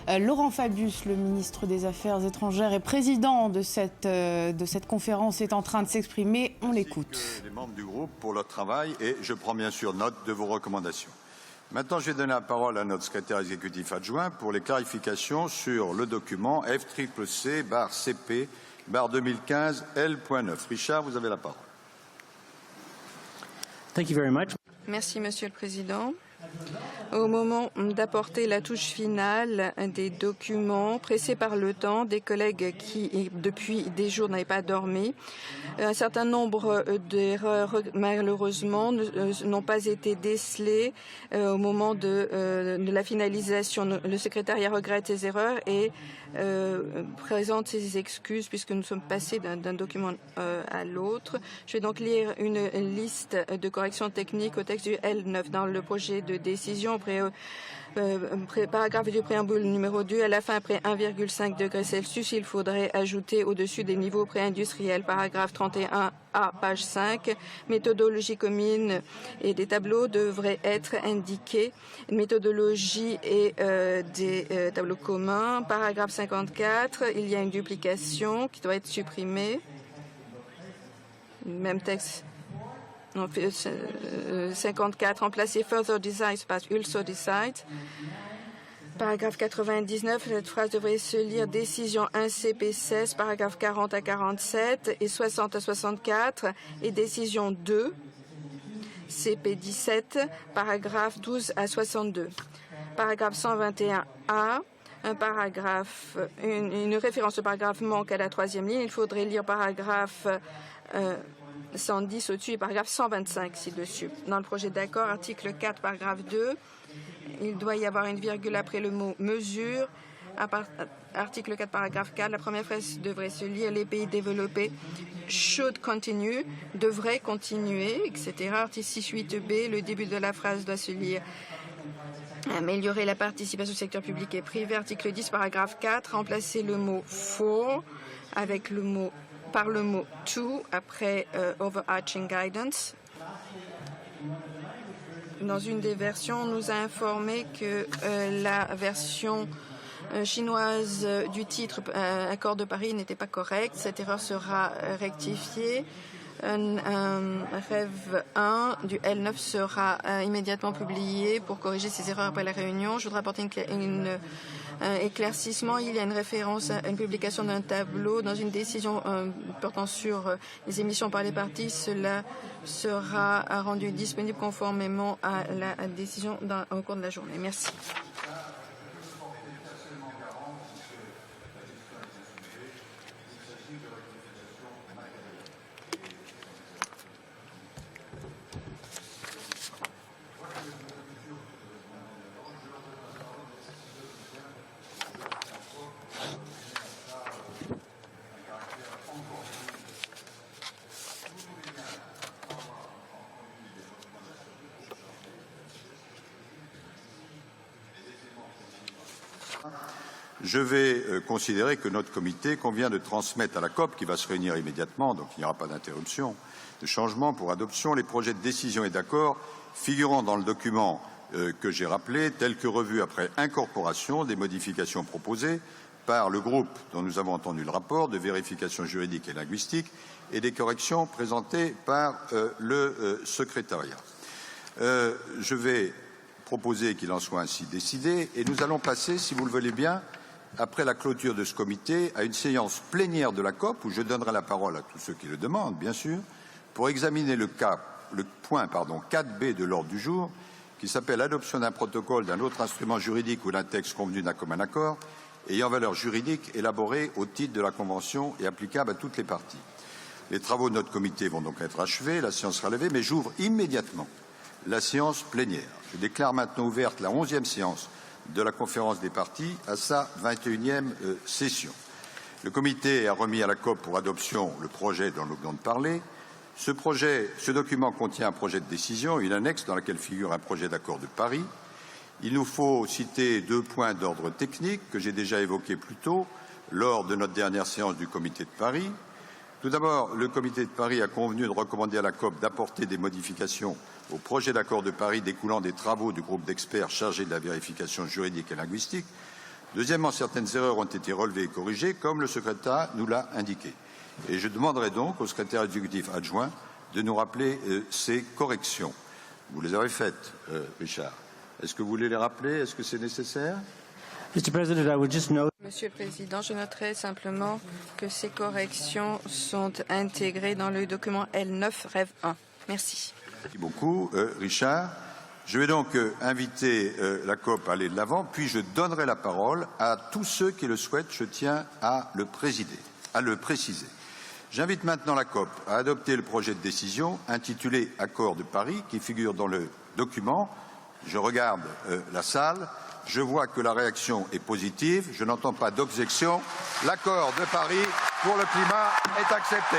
Laurent Fabius, le ministre des Affaires étrangères et président de cette conférence, est en train de s'exprimer. On l'écoute. Les membres du groupe pour leur travail et je prends bien sûr note de vos recommandations. Maintenant, je vais donner la parole à notre secrétaire exécutif adjoint pour les clarifications sur le document FCC/CP/2015 L.9. Richard, vous avez la parole. Thank you very much. Merci, Monsieur le Président. Au moment d'apporter la touche finale des documents, pressés par le temps, des collègues qui, depuis des jours, n'avaient pas dormi, un certain nombre d'erreurs, malheureusement, n'ont pas été décelées au moment de la finalisation. Le secrétariat regrette ces erreurs et présente ses excuses puisque nous sommes passés d'un document à l'autre. Je vais donc lire une liste de corrections techniques au texte du L9 dans le projet de décision. Paragraphe du préambule numéro 2, à la fin, après 1,5 degrés Celsius, il faudrait ajouter au-dessus des niveaux préindustriels. Paragraphe 31A, page 5, méthodologie commune et des tableaux devraient être indiqués. Méthodologie et des tableaux communs. Paragraphe 54, il y a une duplication qui doit être supprimée. Même texte. 54, remplacer further decides par also decides. Paragraphe 99, cette phrase devrait se lire décision 1 CP16, paragraphe 40 à 47 et 60 à 64 et décision 2 CP17, paragraphe 12 à 62. Paragraphe 121A. Une référence au paragraphe manque à la troisième ligne. Il faudrait lire paragraphe 110 au-dessus et paragraphe 125 ci-dessus. Dans le projet d'accord, article 4, paragraphe 2, il doit y avoir une virgule après le mot « mesure ». Article 4, paragraphe 4, la première phrase devrait se lire « les pays développés should continue »,« devraient continuer », etc. Article 6.8b, le début de la phrase doit se lire « améliorer la participation du secteur public et privé ». Article 10, paragraphe 4, remplacer le mot « for » avec le mot par le mot « to » après « overarching guidance ». Dans une des versions, on nous a informé que la version chinoise du titre « Accord de Paris » n'était pas correcte. Cette erreur sera rectifiée. Rêve 1 du L9 sera immédiatement publié pour corriger ces erreurs après la réunion. Je voudrais apporter une éclaircissement. Il y a une référence à une publication d'un tableau dans une décision portant sur les émissions par les partis. Cela sera rendu disponible conformément à la décision au cours de la journée. Merci. Je vais considérer que notre comité convient de transmettre à la COP, qui va se réunir immédiatement, donc il n'y aura pas d'interruption, de changement pour adoption, les projets de décision et d'accord figurant dans le document que j'ai rappelé, tels que revus après incorporation des modifications proposées par le groupe dont nous avons entendu le rapport de vérification juridique et linguistique et des corrections présentées par le secrétariat. Je vais proposer qu'il en soit ainsi décidé et nous allons passer, si vous le voulez bien, après la clôture de ce comité, à une séance plénière de la COP, où je donnerai la parole à tous ceux qui le demandent, bien sûr, pour examiner le point 4B de l'ordre du jour, qui s'appelle l'adoption d'un protocole, d'un autre instrument juridique ou d'un texte convenu d'un commun accord, ayant valeur juridique élaboré au titre de la Convention et applicable à toutes les parties. Les travaux de notre comité vont donc être achevés, la séance sera levée, mais j'ouvre immédiatement la séance plénière. Je déclare maintenant ouverte la 11e séance de la conférence des parties à sa 21e session. Le comité a remis à la COP pour adoption le projet dont nous venons de parler. Ce document contient un projet de décision et une annexe dans laquelle figure un projet d'accord de Paris. Il nous faut citer 2 points d'ordre technique que j'ai déjà évoqués plus tôt lors de notre dernière séance du comité de Paris. Tout d'abord, le comité de Paris a convenu de recommander à la COP d'apporter des modifications au projet d'accord de Paris découlant des travaux du groupe d'experts chargé de la vérification juridique et linguistique. Deuxièmement, certaines erreurs ont été relevées et corrigées, comme le secrétariat nous l'a indiqué. Et je demanderai donc au secrétaire exécutif adjoint de nous rappeler ces corrections. Vous les avez faites, Richard. Est-ce que vous voulez les rappeler? Est-ce que c'est nécessaire? Mr. President, I would just note... Monsieur le Président, je noterai simplement que ces corrections sont intégrées dans le document L9 Rêve 1. Merci. Merci beaucoup, Richard. Je vais donc inviter la COP à aller de l'avant, puis je donnerai la parole à tous ceux qui le souhaitent. Je tiens à le préciser. J'invite maintenant la COP à adopter le projet de décision intitulé Accord de Paris, qui figure dans le document. Je regarde la salle. Je vois que la réaction est positive. Je n'entends pas d'objection. L'accord de Paris pour le climat est accepté.